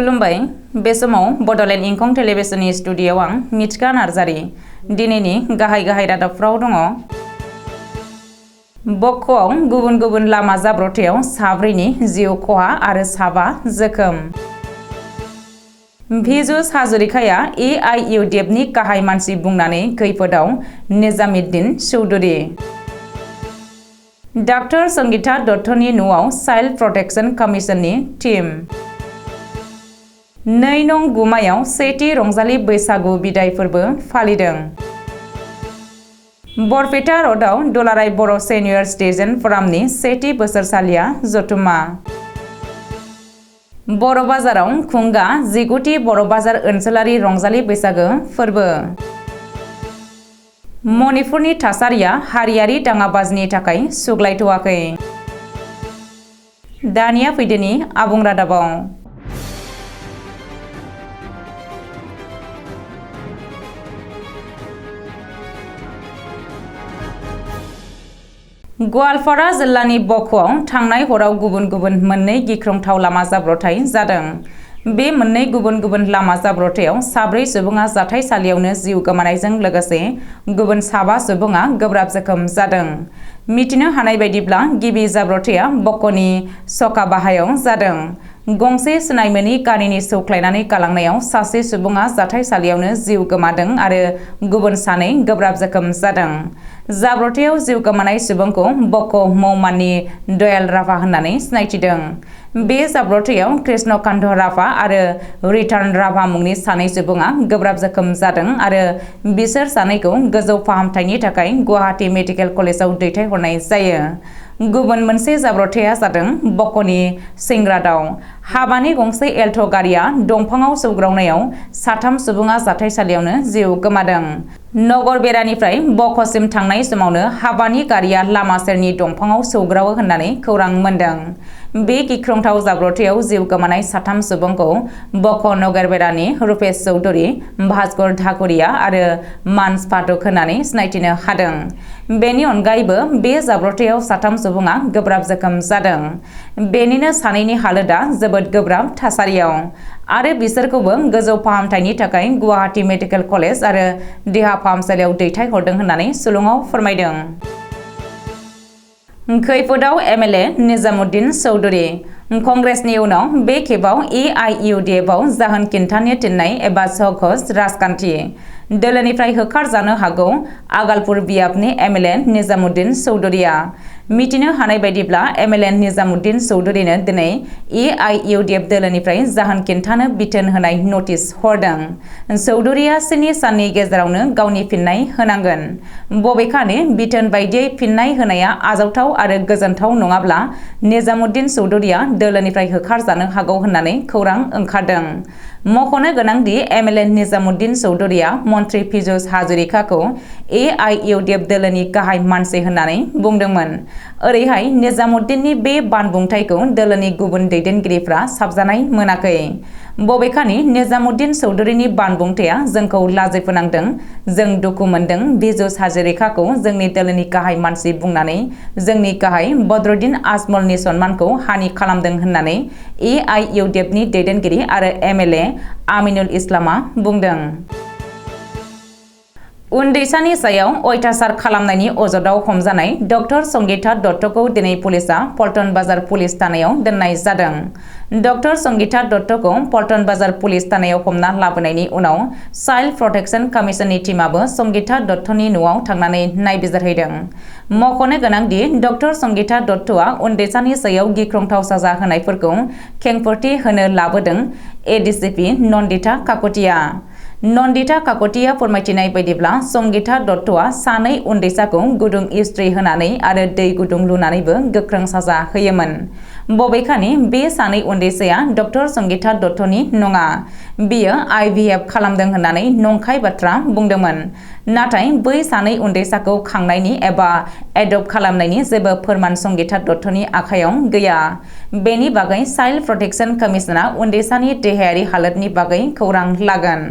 खुलुमबाय बे समाव बडोलेण्ड इंखं टेलिभिजननि स्टुडियोआव आं मिथिका नार्जारी दिनैनि गाहाय रादाबफ्राव दङ। बक्क'आव गुबुन गुबुन लामा जाब्रबथायाव साब्रैनि जिउ खहा आरो 7 जोखोम। भिजुस हाजरिकाया AIUDFनि गाहाय मानसि बुंनानै खैफोदाव निजामुद्दीन चौधुरी। डाक्टर संगीता दत्तनि न'आव चाइल्ड प्रटेक्शन कमिशननि टीम। 2 नं गुमायाव सेथि रंजालि बैसागु बिदाय फोरबो फालिदों। बरपेटा र'डआव दुलाराय बर' सेनियर सिटिजेन फरामनि सेथि बोसोरसालिया जथुम्मा। बर' बाजाराव खुंगा 19थि बर' बाजार ओनसोलारि रंजालि बैसागो फोरबो। मणिपुरनि थासारिया हारियारि दाङाबाजिनि थाखाय सुग्लायथ'वाखै। दानिया फैदोनि आबुं रादाबाव। गवालपारा जिल्लानि बक्क'आव थांनाय हराव गुबुन गुबुन 2 गिख्रंथाव लामा जाब्रबथाय जादों। बे 2 गुबुन गुबुन लामा जाब्रबथायाव 4 सुबुङा जाथायसालियावनो जिउ गोमानायजों लोगोसे गुबुन 7 सुबुङा गोब्राब जोखोम जादों। मिथिनो हानाय बायदिब्ला गिबि जाब्रबथाया बक्क'नि सकाबाहायाव जादों। गंसे सिनायमोनि गारिनि सौख्लायनानै गालांनायाव सासे सुबुङा जाथायसालियावनो जिउ गोमादों आरो गुबुन 2 गोब्राब जोखोम जादों। जाब्रबथायाव जिउ गोमानाय सुबुंखौ बक्क' मौमाननि दयाल राभा होननानै सिनायथिदों। बे जाब्रबथायाव कृष्णकान्त राभा आरो रिटार्न राभा मुंनि 2 सुबुङा गोब्राब जोखोम जादों आरो बिसोर 2खौ गोजौ फाहामथायनि थाखाय गुवाहाटी मेडिकेल कलेजाव दैथायहरनाय जायो। गुबुन मोनसे जाब्रबथाया जादों बक्क'नि सिंग्रादाव। हाबानि गंसे एल्ट' गारिया दंफाङाव सौग्रावनायाव 3 सुबुङा जाथायसालियावनो जिउ गोमादों। नगर बेरानिफ्राय बक्क'सिम थांनाय समावनो हाबानि गारिया लामा सेरनि दंफाङाव सौग्रावो होननानै खौरां मोन्दों। बे गिख्रंथाव जाब्रबथायाव जिउ गोमानाय 3 सुबुंखौ बक्क' नगर बेरानि रुपेश चौधुरी, भास्कर ढाकुरिया आरो मानस फाटक होननानै सिनायथिनो हादों। बेनि अनगायैबो बे जाब्रबथायाव 3 सुबुङा गोब्राब जोखोम जादों। बेनिनो 2नि हालोदा जोबोद गोब्राब थासारियाव आरो बिसोरखौबो गोजौ फाहामथायनि थाखाय गुवाहाटी मेडिकेल कलेज आरो देहा फाहामसालियाव दैथायहरदों होननानै सुलुङाव फोरमायदों। खैफोदाव MLA निजामुद्दीन चौधुरी। कंग्रेसनि उनाव बे खेबाव AIUDFआव जाहोन खिन्थानो थिननाय एबा सहज राजखान्थि। दोलोनिफ्राय होखारजानो हागौ आगालपुर बियाबनि MLA निजामुद्दीन चौधुरीया। मिथिनो हानाय बायदिब्ला MLA निजामुद्दीन चौधुरीनो दिनै AIUDF दोलोनिफ्राय जाहोन खिन्थानो बिथोन होनाय नटिस हरदों। चौधुरीया 7 साननि गेजेरावनो गावनि फिननाय होनांगोन। बबेखानि बिथोन बायदियै फिननाय होनाया आजावथाव आरो गोजोनथाव नङाब्ला निजामुद्दीन चौधुरीया दोलोनिफ्राय होखारजानो हागौ होननानै खौरां ओंखारदों। मख'नो गोनांदि MLA निजामुद्दीन चौधुरीया मन्त्रि भिजुस हाजरिकाखौ AIUDF दोलोनि गाहाय मानसि होननानै बुंदोंमोन। ओरैहाय निजामुद्दीननि बे बानबुंथायखौ दोलोनि गुबुन दैदेनगिरिफ्रा साबजानाय मोनाखै। बबेखानि निजामुद्दीन चौधुरीनि बानबुंथाया जोंखौ लाजिफोनांदों। जों दुखु मोनदों भिजुस हाजरिकाखौ जोंनि दोलोनि गाहाय मानसि बुंनानै जोंनि गाहाय बदरुद्दीन आजमलनि सन्मानखौ हानि खालामदों होननानै AIUDFनि दैदेनगिरि आरो MLA आमिनुल इस्लामआ बुंदों। उन्दैसानि सायाव अयथासार खालामनायनि अजदाव हमजानाय डक्टर संगीता दत्तखौ दिनै पुलिसआ पल्टन बाजार पुलिस थानायाव दोननाय जादों। डक्टर संगीता दत्तखौ पल्टन बाजार पुलिस थानायाव हमना लाबोनायनि उनाव चाइल्ड प्रटेक्शन कमिशननि टीमाबो संगीता दत्तनि न'आव थांनानै नायबिजिरहैदों। मख'नो गोनांदि डक्टर संगीता दत्तआ उन्दैसानि सायाव गिख्रंथाव साजा होनायफोरखौ खेंफोरथि होनो लाबोदों। ADCP नन्दिता काकतिया। नन्दिता काकतिया फोरमायथिनाय बायदिब्ला संगीता दत्तआ 2 उन्दैसाखौ गुदुं इस्त्री होनानै आरो दै गुदुं लुनानैबो गोख्रों साजा होयोमोन। बबेखानि बे 2 उन्दैसाया डक्टर संगीता दत्तनि नङा। बियो IVF खालामदों होननानै नंखाय बाथ्रा बुंदोंमोन। नाथाय बै 2 उन्दैसाखौ खांनायनि एबा एडप्ट खालामनायनि जेबो फोरमान संगीता दत्तनि आखायाव गैया। बेनि बागै चाइल्ड प्रटेक्शन कमिशनआ उन्दैसानि देहायारि हालोदनि बागै खौरां लागोन।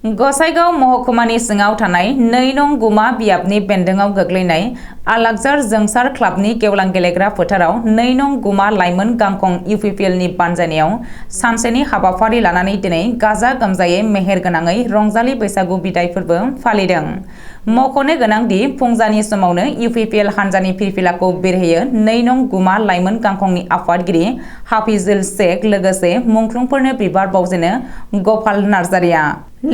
गसाइगाव महकुमानि सिङाव थानाय 2 नं गुमा बियाबनि बेन्दोङाव गोग्लैनाय आलाकजार जोंसार क्लाबनि गेवलां गेलेग्रा फोथाराव 2 नं गुमा लाइमोन गांखं इउपिपिएलनि बानजायनायाव सानसेनि हाबाफारि लानानै दिनै गाजा गोमजायै मेहेरगोनाङै रंजालि बैसागु बिदाय फोरबो फालिदों। मख'नो गोनांदि फुंजानि समावनो इउपिपिएल हानजानि फिरफिलाखौ बिरहोयो 2 नं गुमा लाइमोन गांखंनि आफादगिरि हाफिजुल शेख लोगोसे मुंख्लंफोरनो बिबार बावजेनो गपाल नार्जारिया।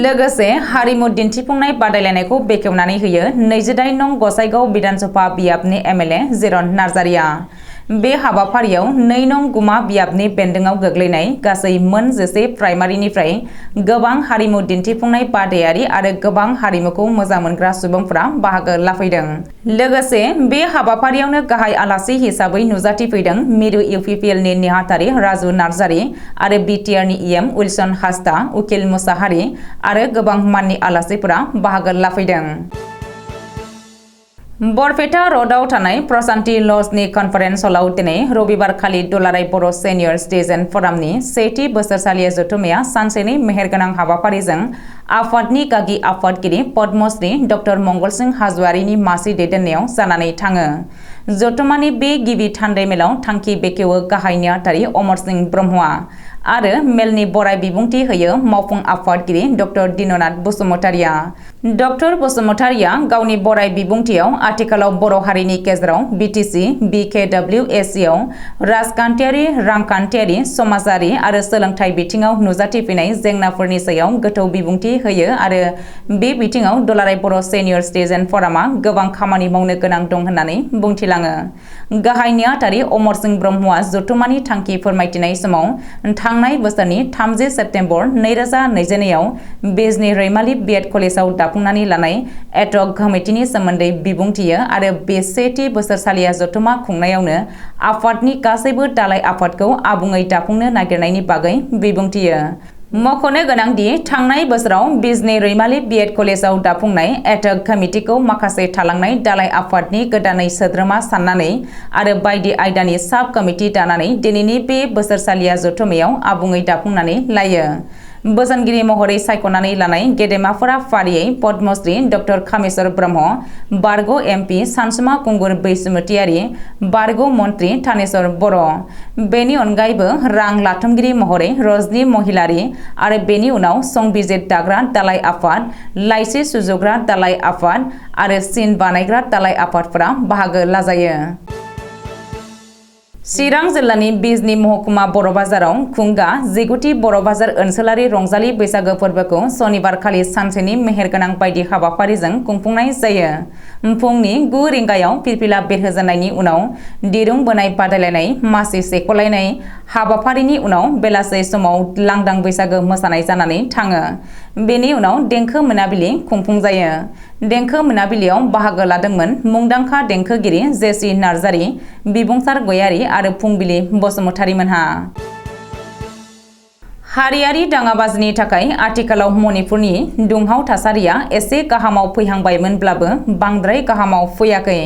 लोगोसे हारिमु दिन्थिफुंनाय बादायलायनायखौ बेखेवनानै होयो 28 नं गसाइगाव बिधानसभा बियाबनि एमएलए जिरन नार्जारिया। बे हाबाफारियाव 2 नं गुमा बियाबनि बेन्दोङाव गोग्लैनाय गासै मोन 10 प्राइमारिनिफ्राय गोबां हारिमु दिन्थिफुंनाय बादायारि आरो गोबां हारिमुखौ मोजां मोनग्रा सुबुंफोरा बाहागो लाफैदों। लोगोसे बे हाबाफारियावनो गाहाय आलासि हिसाबै नुजाथिफैदों मिरु इउपिपिएलनि नेहाथारि राजु नार्जारि आरो बिटिआरनि इएम उइलसन हासदा, उकिल मुसाहारि आरो गोबां माननि आलासिफोरा बाहागो लाफैदों। बरपेटा र'डआव थानाय प्रशान्ति लजनि कनफारेन्स हलाव दिनै रबिबारखालि दुलाराय बर' सेनियर सिटिजेन फरामनि सेथि बोसोरसालि जथुम्माया सानसेनि मेहेरगोनां हाबाफारिजों आफादनि गागि आफादगिरि पद्मश्री डक्टर मंगलसिं हाज'वारिनि मासि दैदेननायाव जानानै थाङो। जथुम्मानि बे गिबि थान्दै मेलाव थांखि बेखेवो गाहाय नेहाथारि अमर सिंह ब्रह्मआ आरो मेलनि बराय बिबुंथि होयो मावफुं आफादगिरि डक्टर दिननाथ बसुमतारिया। डक्टर बसुमतारिया गावनि बराय बिबुंथियाव आथिखालाव बर' हारिनि गेजेराव बिटिसि बिकेडब्लिउएसिआव राजखान्थियारि, रांखान्थियारि, समाजारि आरो सोलोंथाइ बिथिङाव नुजाथिफैनाय जेंनाफोरनि सायाव गोथौ बिबुंथि होयो आरो बे बिथिङाव दुलाराय बर' सेनियर सिटिजेन फरामा गोबां खामानि मावनो गोनां दं होननानै बुंथिलाङो। गाहाय नेहाथारि अमर सिंह ब्रह्मआ जथुम्मानि थांखि फोरमायथिनाय समाव थांनाय बोसोरनि 30 सेप्तेम्बर 2022 आव बिजनी रैमाली बिएड कलेजाव दाफुंनानै लानाय एडहक कमिटिनि सोमोन्दै बिबुंथियो आरो बे सेथि बोसोरसालिया जथुम्मा खुंनायावनो आफादनि गासैबो दालाय आफादखौ आबुङै दाफुंनो नागिरनायनि बागै बिबुंथियो। मख'नो गोनांदि थांनाय बोसोराव बिजनी रैमाली बिएड कलेजाव दाफुंनाय एडहक कमिटिखौ माखासे थालांनाय दालाय आफादनि गोदानै सोद्रोमा साननानै आरो बायदि आयदानि साब कमिटि दानानै दिनैनि बे बोसोरसालिया जथुम्मायाव आबुङै दाफुंनानै लायो। बोसोनगिरि महरै सायख'नानै लानाय गेदेमाफोरा फारियै पद्मश्री डक्टर कामेश्वर ब्रह्म, बारग' एमपि सानसुमा खुंगुर बैसुमुतियारि, बारग' मन्त्रि थानेश्वर बर'। बेनि अनगायैबो रां लाथुमगिरि महरै रजनी महिलारि आरो बेनि उनाव संबिजिर दाग्रा दालाय आफाद, लाइसि सुजुग्रा दालाय आफाद आरो सिन बानायग्रा दालाय आफादफोरा बाहागो लाजायो। चिरां जिल्लानि बिजनी महकुमा बर' बाजाराव खुंगा 19थि बर' बाजार ओनसोलारि रंजालि बैसागो फोरबोखौ सनिबारखालि सानसेनि मेहेरगोनां बायदि हाबाफारिजों खुंफुंनाय जायो। फुंनि 9 रिंगायाव फिरफिला बिरहोजेननायनि उनाव दिरुं बोनाय बादायलायनाय, मासि सेख'लायनाय हाबाफारिनि उनाव बेलासे समाव लांदां बैसागो मोसानाय जानानै थाङो। बेनि उनाव देंखो मोनाबिलि खुंफुंजायो। देंखो मोनाबिलियाव बाहागो लादोंमोन मुंदांखा देंखोगिरि जेसि नार्जारि, बिबुंसार गयारि आरो फुंबिलि बसुमतारिमोनहा। हारियारि दाङाबाजिनि थाखाय आथिखालाव मणिपुरनि दुंहाव थासारिया एसे गाहामाव फैहांबायमोनब्लाबो बांद्राय गाहामाव फैयाखै।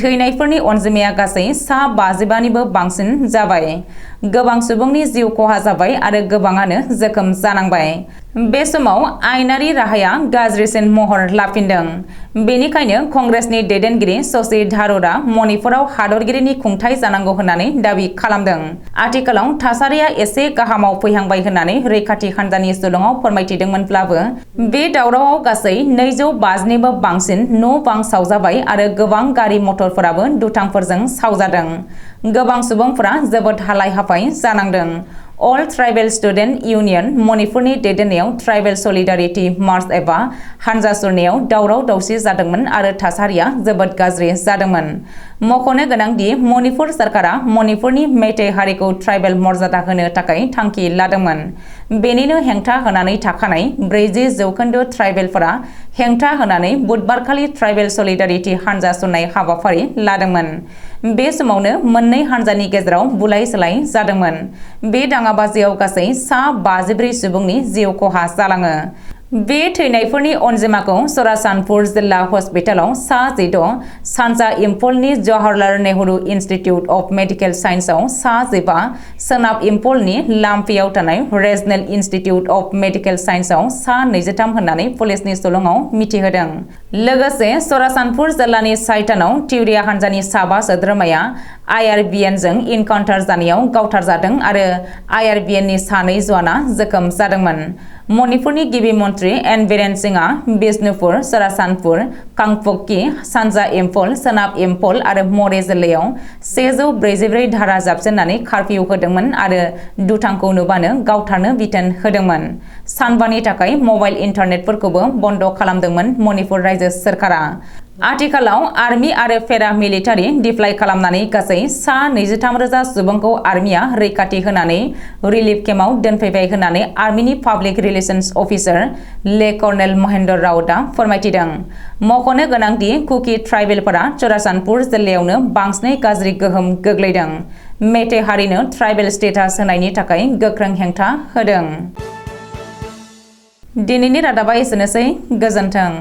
थैनायफोरनि अनजिमाया गासै सा 55निबो बांसिन जाबाय। गोबां सुबुंनि जिउ खहा जाबाय आरो गोबाङानो जोखोम जानांबाय। बे समाव आयेनारि राहाया गाज्रिसिन महर लाफिनदों। बेनिखायनो कंग्रेसनि दैदेनगिरि शशि थारुरआ मणिपुराव हादरगिरिनि खुंथाय जानांगौ होननानै दाबि खालामदों। आथिखालाव थासारिया एसे गाहामाव फैहांबाय होननानै रैखाथि हान्जानि सुलुङाव फोरमायथिदोंमोनब्लाबो बे दावरावआव गासै 250निबो बांसिन न' बां सावजाबाय आरो गोबां गारि मटरफोराबो दुथांफोरजों सावजादों। गोबां सुबुंफोरा जोबोद हालाय-हाफाय जानांदों। अल ट्राइबेल स्टुडेन्ट इउनियन मणिपुरनि दैदेननायाव ट्राइबेल सलिडारिटी मार्च एबा हानजा सुरनायाव दावराव-दावसि जादोंमोन आरो थासारिया जोबोद गाज्रि जादोंमोन। मख'नो गोनांदि मणिपुर सरकारा मणिपुरनि मेइतेइ हारिखौ ट्राइबेल मर्यादा होनो थाखाय थांखि लादोंमोन। बेनिनो हेंथा होनानै थाखानाय 40% ट्राइबेलफोरा हेंथा होनानै बुधबारखालि ट्राइबेल सलिडारिटी हानजा सुरनाय हाबाफारि लादोंमोन। बे समावनो मोननै हानजानि गेजेराव बुलाय-सोलाय जादोंमोन। बे दाङाबाजियाव गासै सा 54 सुबुंनि जिउ खहा जालाङो। बे थैनायफोरनि अनजिमाखौ सरासनपुर जिल्ला हस्पिटालाव सा 16, सानजा इम्फलनि Jawaharlal Nehru institute of medical साइन्सआव सा 15, सोनाब इम्फलनि लाम्फियाव थानाय रिजनेल इन्स्टिट्यूट अफ मेडिकल साइन्सआव सा 23 होननानै पुलिसनि सुलुङाव मिथिहोदों। लोगोसे सरासनपुर जिल्लानि साइटानाव टिउरिया हान्जानि साबा सोद्रोमाया IRBNजों इनकाउन्टार जानायाव गावथारजादों आरो IRBNनि सानै जवाना जोखोम जादोंमोन। मणिपुरनि गिबि मन्त्रि एन बीरेन सिंहआ बिष्णुपुर, सरासनपुर, कांप'क्की, सानजा इम्फल, सोनाब इम्फल आरो मरे जिल्लायाव 144 धारा जाबसिननानै कार्फिउ होदोंमोन आरो दुथांखौ नुबानो गावथारनो बिथोन होदोंमोन। सानबानि थाखाय मबाइल इन्टारनेटफोरखौबो बन्द खालामदोंमोन मणिपुर रायजो सोरखारा। आथिखालाव आर्मी आरो पेरा मिलिटारि डिप्लय खालामनानै गासै सा 23,000 सुबुंखौ आर्मीया रैखाथि होनानै रिलिफ केम्पआव दोनफैबाय होननानै आर्मीनि पाब्लिक रिलेशन्स अफिसार ले कर्नेल महेन्द्र राउतआ फोरमायथिदों। मख'नो गोनांदि कुकी ट्राइबेलफोरा सरासनपुर जिल्लायावनो बांसिनै गाज्रि गोहोम गोग्लैदों। मेटे हारिनो ट्राइबेल स्टेटास होनायनि थाखाय गोख्रों हेंथा होदों। दिनैनि रादाबा एसेनोसै, गोजोन्थों।